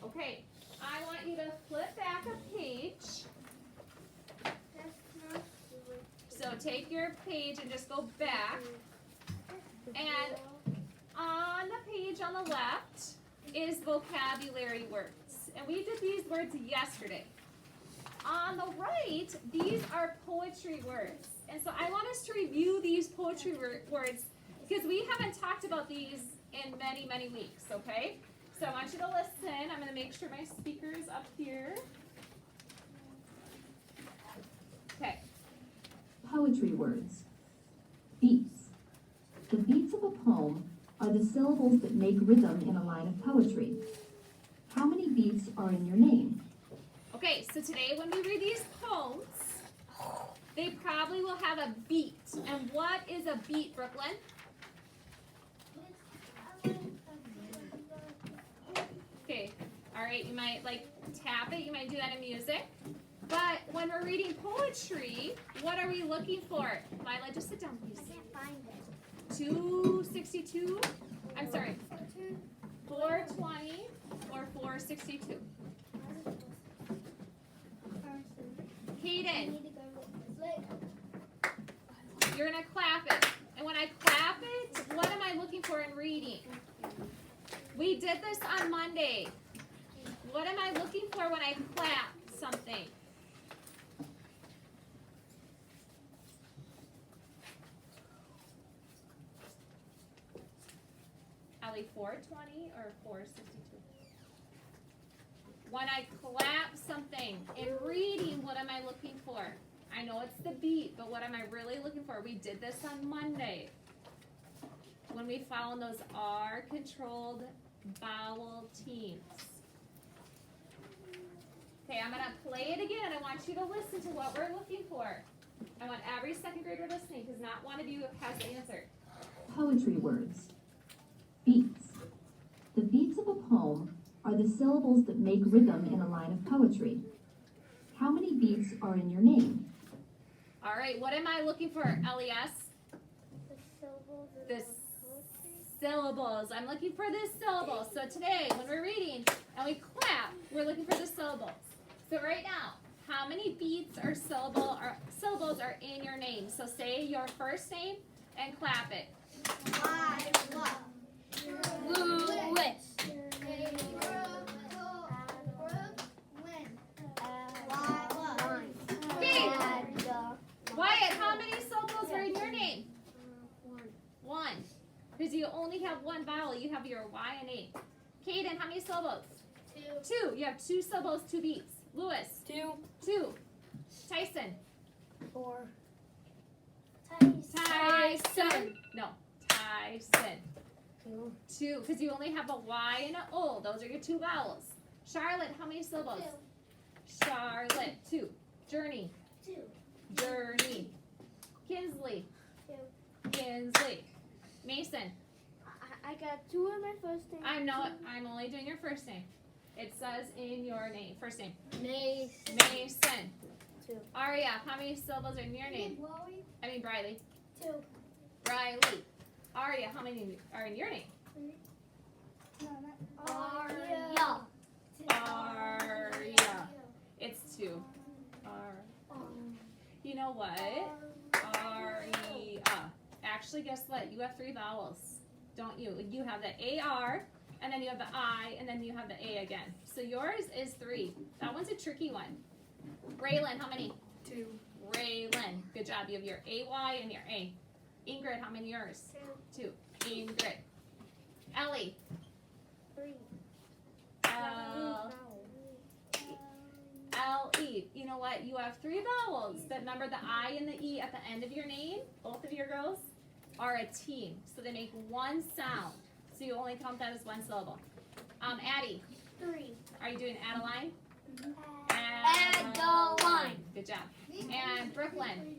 Okay, I want you to flip back a page. So take your page and just go back. And on the page on the left is vocabulary words. And we did these words yesterday. On the right, these are poetry words. And so I want us to review these poetry words because we haven't talked about these in many, many weeks, okay? So I want you to listen. I'm going to make sure my speaker is up here. Okay. Poetry words. Beats. The beats of a poem are the syllables that make rhythm in a line of poetry. How many beats are in your name? Okay, so today when we read these poems, they probably will have a beat. And what is a beat, Brooklyn? Okay, all right, you might like tap it, you might do that in music. But when we're reading poetry, what are we looking for? Lila, just sit down, please. I can't find it. 262, I'm sorry, 420 or 462. Hayden, you're gonna clap it. And when I clap it, what am I looking for in reading? We did this on Monday. What am I looking for when I clap something? Ellie, 420 or 462? When I clap something in reading, what am I looking for? I know it's the beat, but what am I really looking for? We did this on Monday when we found those R-controlled vowel teams. Okay, I'm going to play it again. I want you to listen to what we're looking for. I want every second grader listening because not one of you has the answer. Poetry words. Beats. The beats of a poem are the syllables that make rhythm in a line of poetry. How many beats are in your name? All right, what am I looking for, LES? The syllables. The syllables. I'm looking for the syllables. So today, when we're reading and we clap, we're looking for the syllables. So right now, how many beats or syllables are in your name? So say your first name and clap it. Lewis. Wyatt, how many syllables are in your name? One. Because you only have one vowel. You have your Y and A. Caden, how many syllables? Two. You have two syllables, two beats. Lewis? Two. Tyson? 4. Tyson. No. Tyson. 2. Because you only have a Y and an O. Those are your two vowels. Charlotte, how many syllables? 2. Charlotte. 2. Journey. 2. Journey. Kinsley. 2. Kinsley. Mason. I got 2 in my first name. I'm only doing your first name. It says in your name. First name. Mason. 2. Aria, how many syllables are in your name? Briley. 2. Briley. Aria, how many are in your name? Aria. Aria. It's 2. You know what? Aria. Actually, guess what? You have 3 vowels, don't you? You have the AR, and then you have the I, and then you have the A again. So yours is 3. That one's a tricky one. Raylan, how many? 2. Raylan. Good job. You have your AY and your A. Ingrid, how many yours? 2. Ingrid. Ellie. 3. L-E. You know what? You have 3 vowels. But remember the I and the E at the end of your name, both of your girls, are a team. So they make one sound. So you only count that as one syllable. Addie. 3. Are you doing Adeline? Adeline. Good job. And Brooklyn.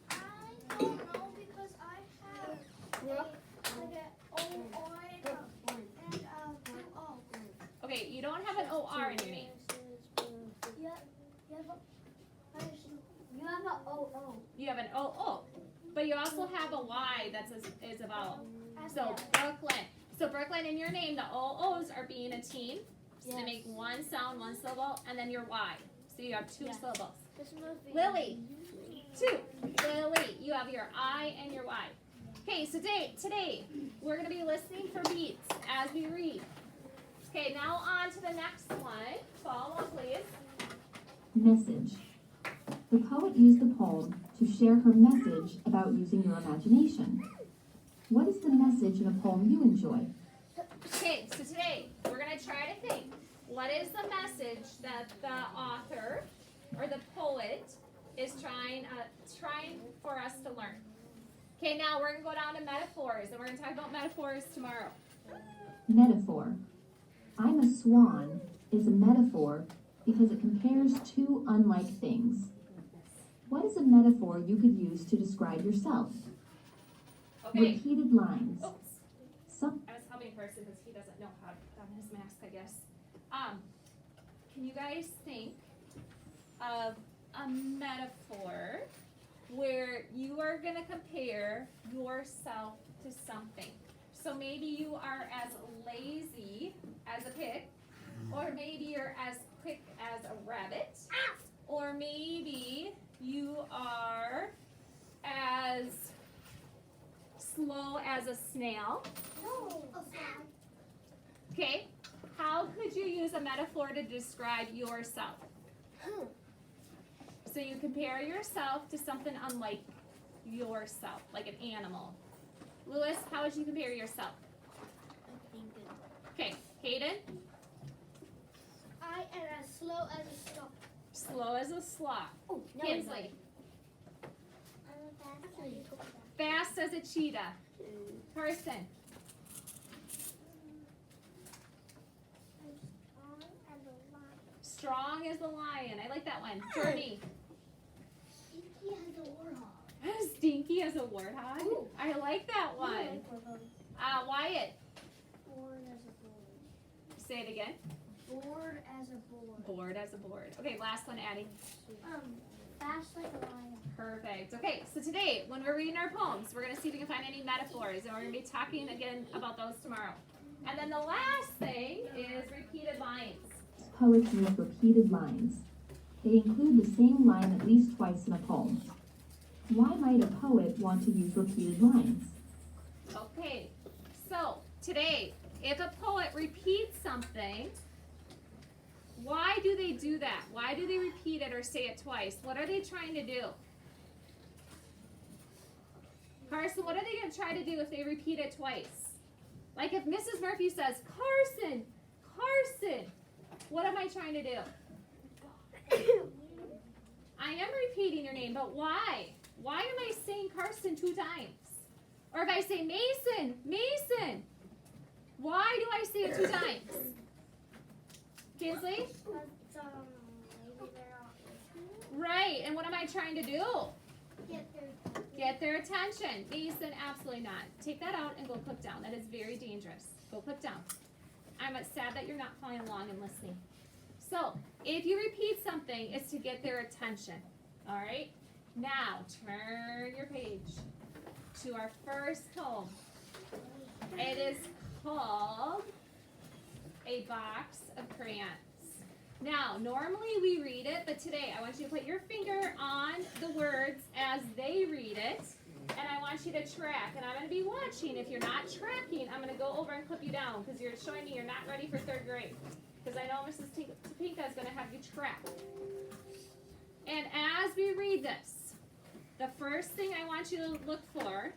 I don't know because I have O-R and 2-O. Okay, you don't have an O-R in your name. You have an O-O. You have an O-O. But you also have a Y that's is a vowel. So Brooklyn. So Brooklyn, in your name, the O-O's are being a team. So to make one sound, one syllable, and then your Y. So you have two Yes. syllables. This movie. Lily. 2. Lily. You have your I and your Y. Okay, so today we're going to be listening for beats as we read. Okay, now on to the next one. Follow along, please. Message. The poet used the poem to share her message about using your imagination. What is the message in a poem you enjoy? Okay, so today we're going to try to think. What is the message that the author or the poet is trying for us to learn? Okay, now we're going to go down to metaphors, and we're going to talk about metaphors tomorrow. Metaphor. I'm a swan is a metaphor because it compares two unlike things. What is a metaphor you could use to describe yourself? Okay. Repeated lines. Oops. Some I was helping person because he doesn't know how to put on his mask, I guess. Can you guys think of a metaphor where you are going to compare yourself to something? So maybe you are as lazy as a pig, or maybe you're as quick as a rabbit, or maybe you are as slow as a snail. No. Okay, how could you use a metaphor to describe yourself? So you compare yourself to something unlike yourself, like an animal. Lewis, how would you compare yourself? Okay, Hayden, I am as slow as a stop. slow as a sloth. Oh, no, Kinsley, fast as a cheetah. Carson, strong as a lion. I like that one. Jordy, He has a warthog. stinky as a warthog. Ooh. I like that one. Wyatt, Bored as a board. say it again. Bored as a board. Bored as a board. Okay, last one, Addie. Fast like a lion. Perfect. Okay, so today, when we're reading our poems, we're going to see if we can find any metaphors, and we're going to be talking again about those tomorrow. And then the last thing is repeated lines. poets use repeated lines. They include the same line at least twice in a poem. Why might a poet want to use repeated lines? Okay, so today, if a poet repeats something, why do they do that? Why do they repeat it or say it twice? What are they trying to do? Carson, what are they going to try to do if they repeat it twice? Like if Mrs. Murphy says, Carson, Carson, what am I trying to do? I am repeating your name, but why? Why am I saying Carson 2 times? Or if I say Mason, Mason, why do I say it 2 times? Kinsley? Maybe they're not listening. Right, and what am I trying to do? Get their Get their attention. Mason, absolutely not. Take that out and go click down. That is very dangerous. Go click down. I'm sad that you're not following along and listening. So, if you repeat something, it's to get their attention. All right? Now, turn your page to our first poem. It is called A Box of Crayons. Now, normally we read it, but today I want you to put your finger on the words as they read it, and I want you to track. And I'm going to be watching. If you're not tracking, I'm going to go over and clip you down because you're showing me you're not ready for 3rd grade. Because I know Mrs. Topinka is going to have you track. And as we read this, the first thing I want you to look for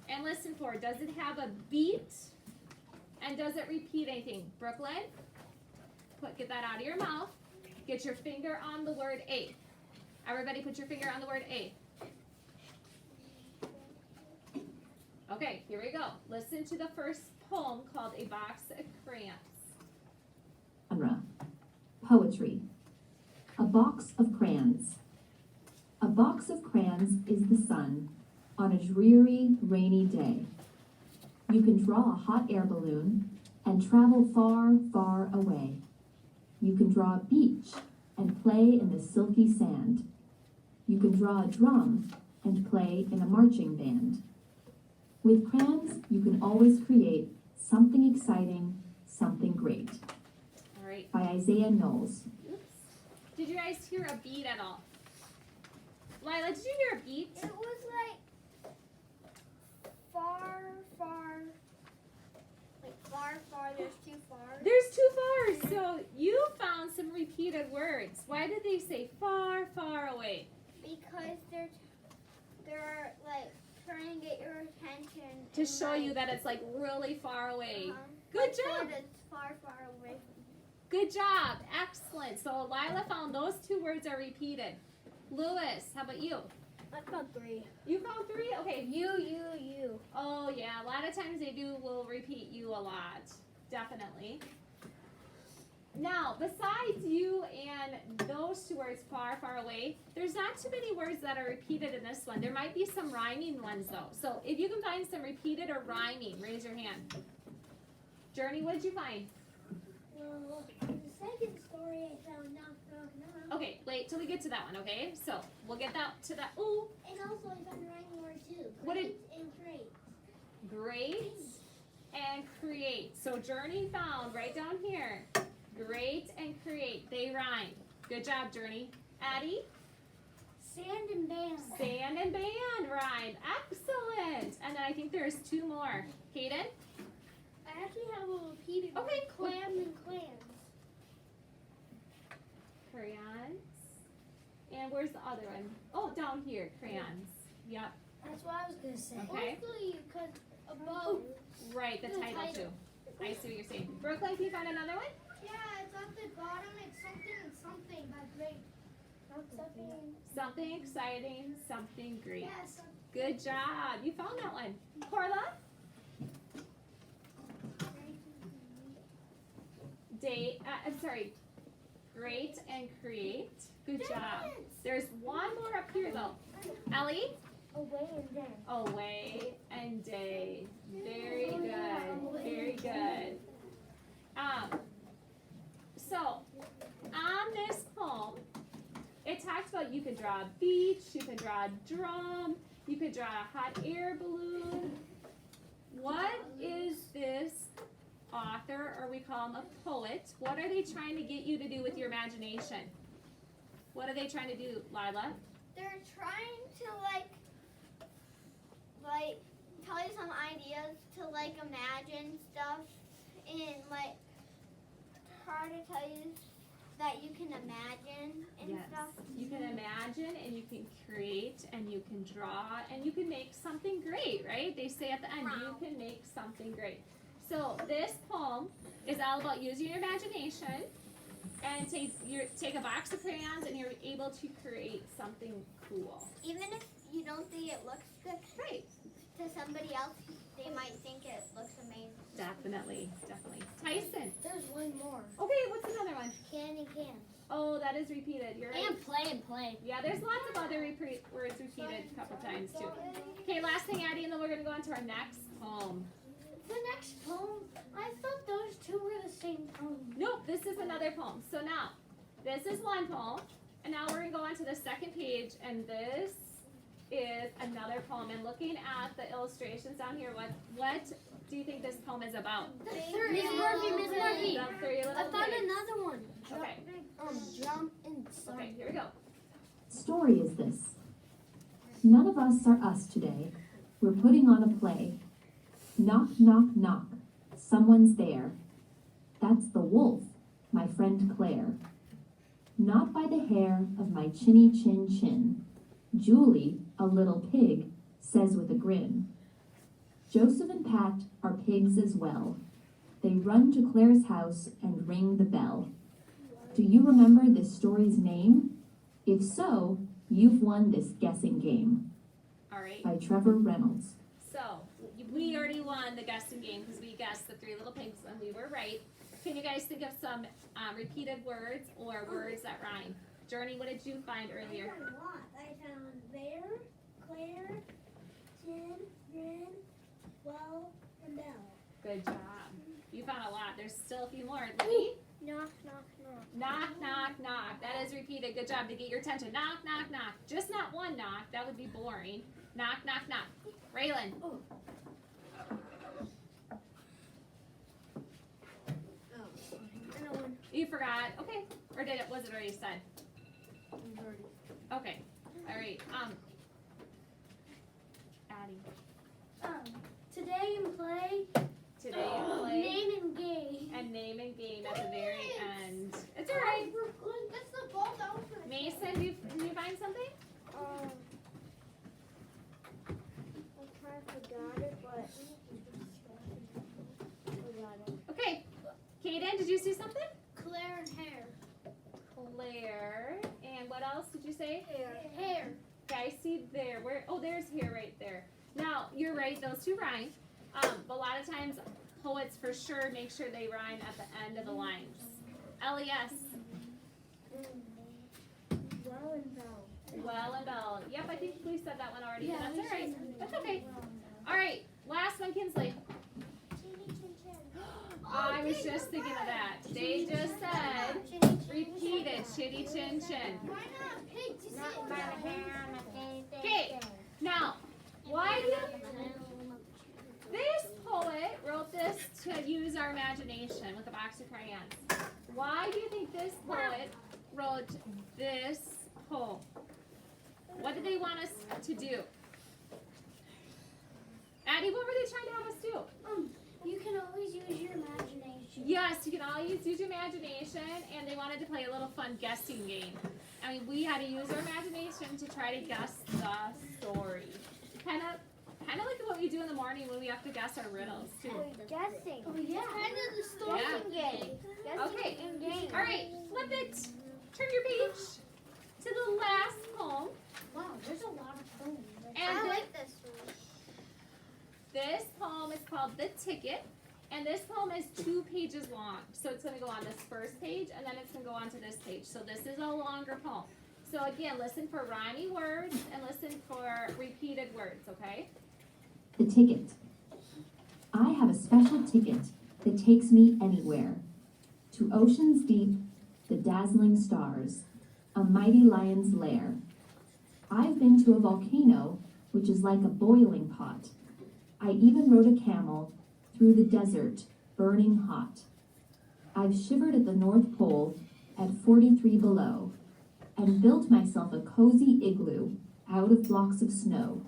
and listen for, does it have a beat? And does it repeat anything? Brooklyn? Get that out of your mouth. Get your finger on the word A. Everybody put your finger on the word A. Okay, here we go. Listen to the first poem called A Box of Crayons. Genre. Poetry. A box of crayons. A box of crayons is the sun on a dreary, rainy day. You can draw a hot air balloon and travel far, far away. You can draw a beach and play in the silky sand. You can draw a drum and play in a marching band. With crayons, you can always create something exciting, something great. All right, right. by Isaiah Knowles. Oops. Did you guys hear a beat at all? Lila, did you hear a beat? It was like far, far. Like far. There's two far. There's too far. So you found some repeated words. Why did they say far, far away? Because they're like trying to get your attention. To and, show like, you that it's like really far away. uh-huh. Good Like, so job. that It's far away. Good job. Excellent. So Lila found those two words are repeated. Lewis, how about you? I found 3. You found 3? Okay. You. Oh yeah, a lot of times they will repeat you a lot. Definitely. Now, besides you and those two words far, far away, there's not too many words that are repeated in this one. There might be some rhyming ones though. So if you can find some repeated or rhyming, raise your hand. Journey, what did you find? Well, the second story I found knock. Okay, wait till we get to that one, okay? So we'll get that to that. Ooh, And also I found a rhyming word too. What did- Great and great. great and create. So Journey found right down here. Great and create. They rhyme. Good job, Journey. Addie? Sand and band. Sand and band rhyme. Excellent. And then I think there's 2 more. Kaden? I actually have a repeated word. Okay, cool. Clam and clams. Crayons. And where's the other one? Oh, down here. Crayons. Yep. That's what I was gonna say. Okay. Mostly because above. Right, the The title title. too. I see what you're saying. Brooklyn, can you find another one? Yeah, it's at the bottom. It's something and something by great. Something. Something exciting, something great. Yes. Good job. You found that one. Carla? I'm sorry. Great and create. Good job. There's one more up here though. Ellie? Away and then. Away and day. Very good. Very good. So on this poem, it talks about you can draw a beach, you can draw a drum, you could draw a hot air balloon. What is this author, or we call him a poet, what are they trying to get you to do with your imagination? What are they trying to do, Lila? They're trying to like tell you some ideas to like imagine stuff and like try to tell you that you can imagine and Yes. stuff. You can imagine and you can create and you can draw and you can make something great, right? They say at the end, you can make something great. So this poem is all about using your imagination and take a box of crayons and you're able to create something cool. Even if you don't think it looks good Right. to somebody else, they might think it looks amazing. Definitely. Tyson. There's one more. Okay, what's another one? Can and can. Oh, that is repeated. You're right. And play. Yeah, there's lots of other words repeated a couple times too. Okay, last thing, Addie, and then we're going to go on to our next poem. The next poem, I thought those two were the same poem. Nope, this is another poem. So now, this is one poem, and now we're going to go on to the second page, and this is another poem. And looking at the illustrations down here, what do you think this poem is about? Miss Murphy. The 3 little I found pigs. another one. Okay, Jump and slide. okay, here we go. Story is this. None of us are us today. We're putting on a play. Knock, knock, knock. Someone's there. That's the wolf, my friend Claire. Not by the hair of my chinny chin chin. Julie, a little pig, says with a grin. Joseph and Pat are pigs as well. They run to Claire's house and ring the bell. Do you remember this story's name? If so, you've won this guessing game. All right. By Trevor Reynolds. So, we already won the guessing game because we guessed the 3 little pigs and we were right. Can you guys think of some repeated words or words that rhyme? Journey, what did you find earlier? I found a lot. I found bear, Claire, Jen, Grin, well, and Bell. Good job. You found a lot. There's still a few more. Libby? Knock, knock, knock. Knock, knock, knock. That is repeated. Good job to get your attention. Knock, knock, knock. Just not one knock. That would be boring. Knock, knock, knock. Raylan. You forgot. Okay. Or did it? Was it already said? Okay. All right. Addie. Today in play. Today you play Name and game. and name and game at the very end. It's all right. That's the ball down for the Mason, did you find something? I kind of forgot it, but forgot it. Okay. Kaden, did you see something? Claire and hair. Claire. And what else did you say? Hair. Okay, I see there. Where? Oh, there's here right there. Now, you're right. Those two rhyme. But a lot of times, poets for sure make sure they rhyme at the end of the lines. LES. Well and well. Well and all. Yep, I think we said that one already. But that's all right. That's okay. All right. Last one, Kinsley. I was just thinking of that. They just said, repeated, chitty chin chin. Why not pigs? You Not said by that. the hair on the Okay. Now, why do this poet wrote this to use our imagination with a box of crayons? Why do you think this poet wrote this poem? What did they want us to do? Addie, what were they trying to have us do? You can always use your imagination. Yes, you can always use your imagination, and they wanted to play a little fun guessing game. I mean, we had to use our imagination to try to guess the story. Kind of like what we do in the morning when we have to guess our riddles too. Guessing. Oh, yeah. Kind of the story game. Okay. And game. All right, flip it. Turn your page to the last poem. Wow, there's a lot of poems. And I this, like this one. this poem is called The Ticket. And this poem is 2 pages long. So it's going to go on this first page, and then it's going to go on to this page. So this is a longer poem. So again, listen for rhyming words and listen for repeated words, okay? The ticket. I have a special ticket that takes me anywhere. To oceans deep, the dazzling stars, a mighty lion's lair. I've been to a volcano, which is like a boiling pot. I even rode a camel through the desert, burning hot. I've shivered at the North Pole at 43 below, and built myself a cozy igloo out of blocks of snow.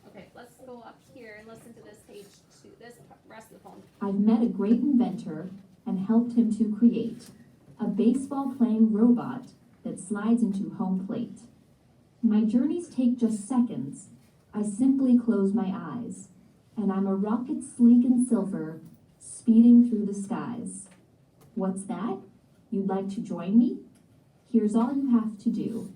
Okay, let's go up here and listen to this page two, this rest of the poem. I've met a great inventor and helped him to create a baseball-playing robot that slides into home plate. My journeys take just seconds. I simply close my eyes, and I'm a rocket sleek and silver, speeding through the skies. What's that? You'd like to join me? Here's all you have to do.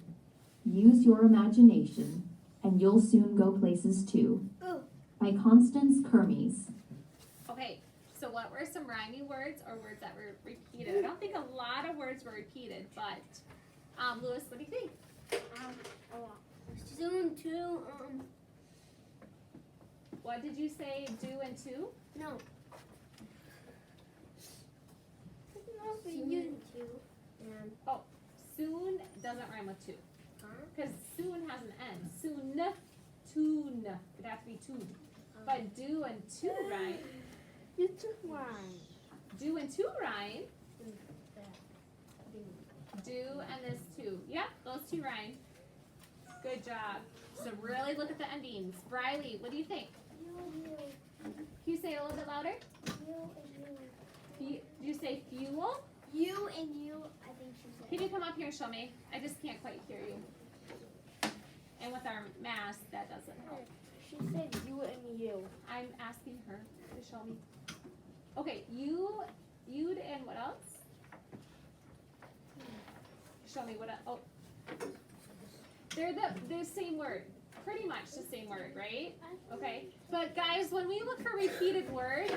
Use your imagination, and you'll soon go places too. Ooh. By Constance Kermes. Okay, so what were some rhyming words or words that were repeated? I don't think a lot of words were repeated, but Lewis, what do you think? Soon to What did you say? Do and to? no. You Soon doesn't rhyme with to. Huh? Because soon has an N. Soon, tune. It'd have to be tune. But do and to rhyme. It's a rhyme. Do and to rhyme. Do and this two. Yep, those two rhyme. Good job. So really look at the endings. Briley, what do you think? Can you say it a little bit louder? Did you say fuel? You and you, I think she said. Can you come up here and show me? I just can't quite hear you. And with our mask, that doesn't help. She said you and you. I'm asking her to show me. Okay, you'd and what else? Show me what else. Oh. They're the same word. Pretty much the same word, right? Okay. But guys, when we look for repeated words,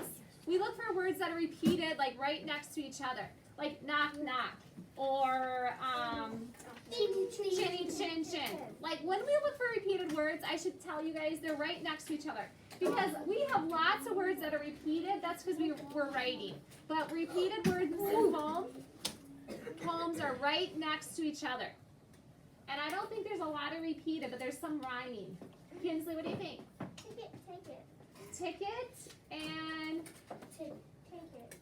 we look for words that are repeated like right next to each other. Like knock knock or chinny chin chin. Like when we look for repeated words, I should tell you guys they're right next to each other. Because we have lots of words that are repeated, that's because we're writing. But repeated words in poems are right next to each other. And I don't think there's a lot of repeated, but there's some rhyming. Kinsley, what do you think? Take it. Ticket and Take it.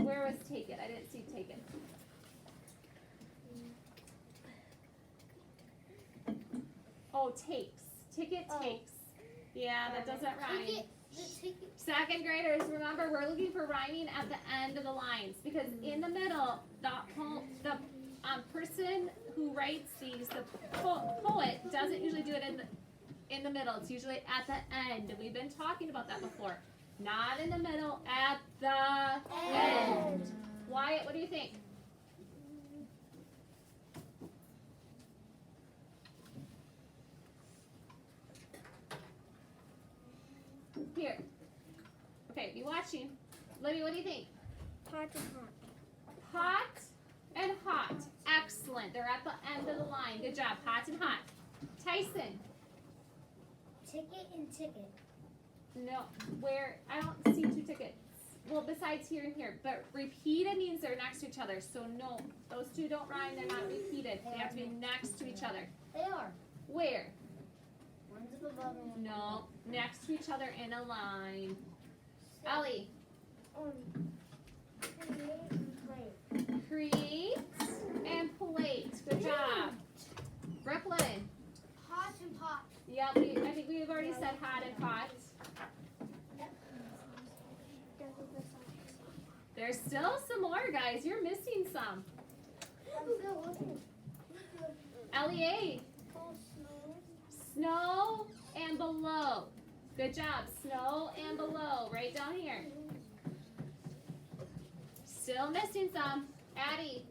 Where was take it? I didn't see take it. Oh, takes. Ticket takes. Yeah, that doesn't rhyme. Second graders, remember we're looking for rhyming at the end of the lines because in the middle, the person who writes these, the poet, doesn't usually do it in the middle. It's usually at the end. And we've been talking about that before. Not in the middle, at the end. Wyatt, what do you think? Here. Okay, be watching. Libby, what do you think? Hot and hot. Hot and hot. Excellent. They're at the end of the line. Good job. Hot and hot. Tyson. Ticket and ticket. No, where I don't see two tickets. Well, besides here and here, but repeated means they're next to each other. So no, those two don't rhyme. They're not repeated. They have to be next to each other. They are. Where? One's up above and one No, next to each other in a line. Ellie. Create and play. Create and plate. Good job. Brooklyn. Hot and pot. Yeah, I think we've already said hot and hot. There's still some more, guys. You're missing some. LEA. Snow and below. Good job. Snow and below. Right down here. Still missing some. Addie.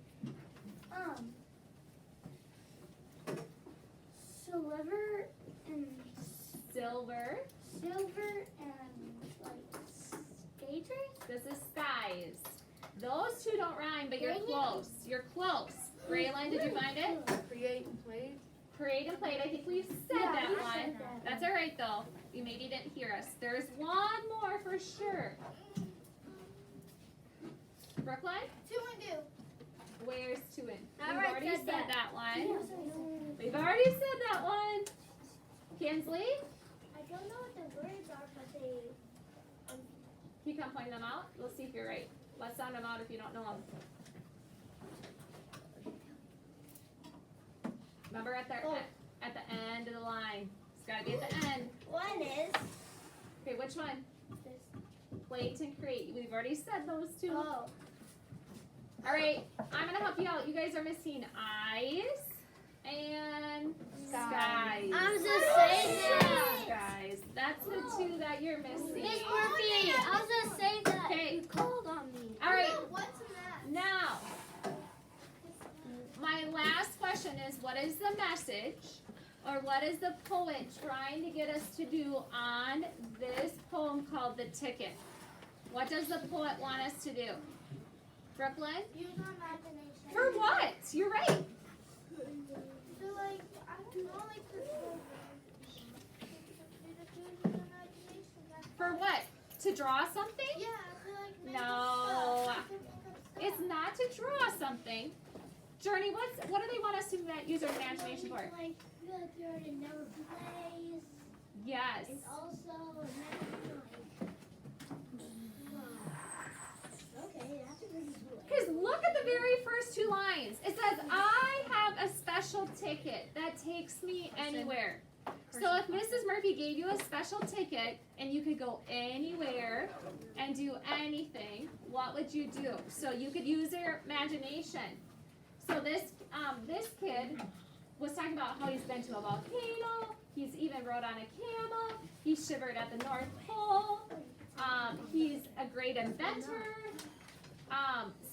Silver and Silver. and like skaters. This is skies. Those two don't rhyme, but you're Dang it. close. You're close. Grayline, did you find it? Create and play. Create and plate. I think we've said Yeah, that we one. said that. That's all right though. You maybe didn't hear us. There's one more for sure. Brookline, Two and two. where's two in? I We've already already said said that. that one. We've already said that one. Kinsley, I don't know what the words are, but they. can you come point them out? We'll see if you're right. Let's sound them out if you don't know them. Remember at the end of the line. It's gotta be at the end. One is Okay, which one? this. Plate and create. We've already said those two. Oh. All right, I'm gonna help you out. You guys are missing eyes and skies. I'm just saying that. Skies. That's the two that you're missing. Miss Murphy, I was just saying that. Okay. You called on me. All right, What's that? now my last question is, what is the message, or what is the poet trying to get us to do on this poem called The Ticket? What does the poet want us to do? Brooklyn? Use our imagination. For what? You're right. So like, I don't know, like For what? To draw something? Yeah, I feel like maybe No. stuff. I can think of It's stuff. not to draw something. Journey, what do they want us to use our imagination for? Like, feel like you're in another place. Yes. And also, imagine okay, that's a really cool. Because look at the very first two lines. It says, I have a special ticket that takes me anywhere. So if Mrs. Murphy gave you a special ticket and you could go anywhere and do anything, what would you do? So you could use your imagination. So this kid was talking about how he's been to a volcano. He's even rode on a camel. He shivered at the North Pole. He's a great inventor.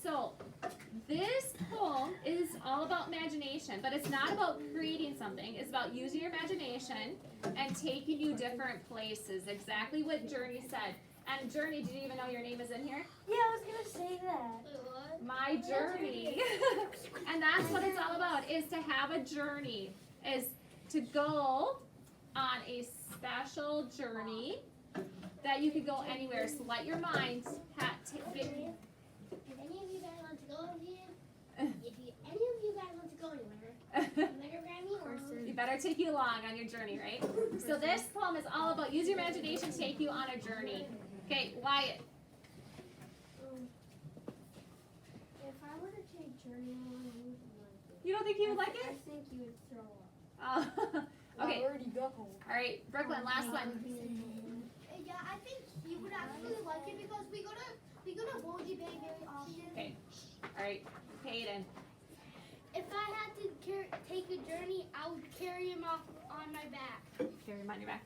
So this poem is all about imagination, but it's not about creating something. It's about using your imagination and taking you different places. Exactly what Journey said. And Journey, did you even know your name is in here? Yeah, I was gonna say that. Wait, what? My journey. And that's what it's all about, is to have a journey, is to go on a special journey that you could go anywhere. So let your mind get. If any of you guys want to go here, if any of you guys want to go anywhere, you better grab me along. You better take you along on your journey, right? So this poem is all about use your imagination to take you on a journey. Okay, Wyatt. journey on. You don't think he would like I it? think you would throw up. Okay. already got home. All right, Brooklyn, last one. Yeah, I think you would actually like it because we go to Boji Bay very often. Okay. All right, Hayden. If I had to take a journey, I would carry him off on my back. Carry him on your back.